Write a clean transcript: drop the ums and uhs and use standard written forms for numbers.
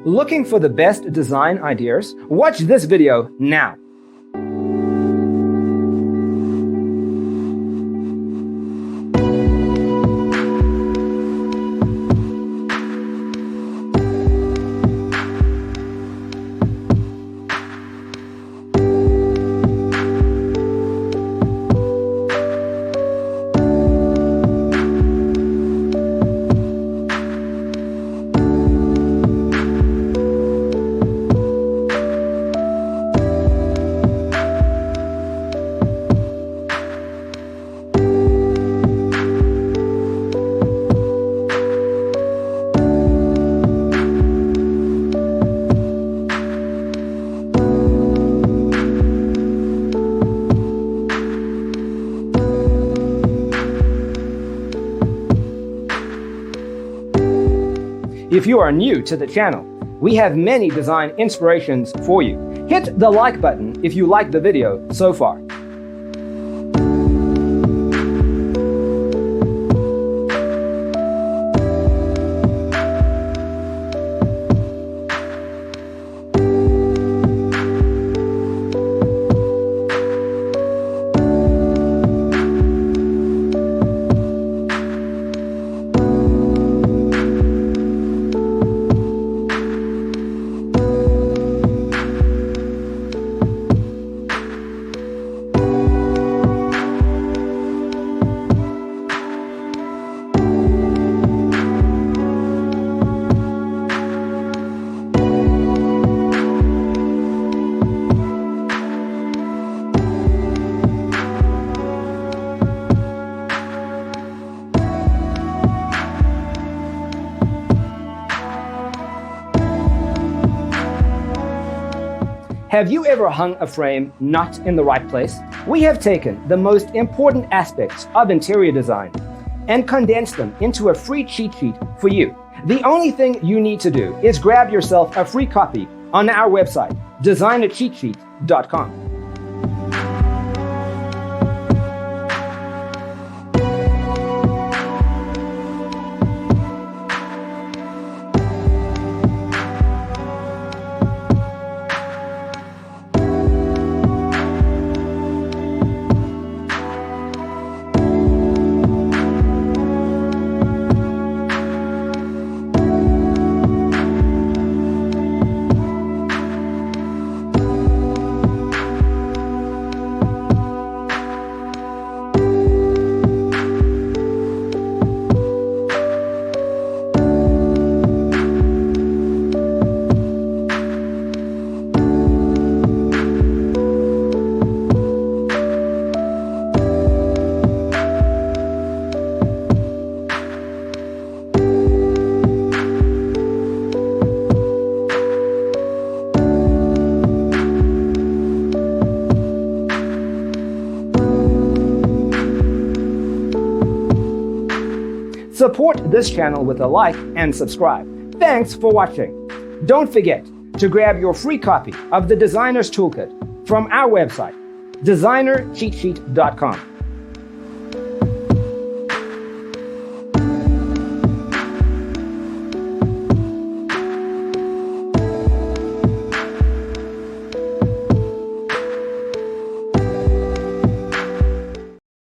Looking for the best design ideas? Watch this video now. If you are new to the channel, we have many design inspirations for you. Hit the like button if you like the video so far. Have you ever hung a frame not in the right place? We have taken the most important aspects of interior design and condensed them into a free cheat sheet for you. The only thing you need to do is grab yourself a free copy on our website, designercheatsheet.com. Support this channel with a like and subscribe. Thanks for watching. Don't forget to grab your free copy of the Designer's Toolkit from our website, designercheatsheet.com.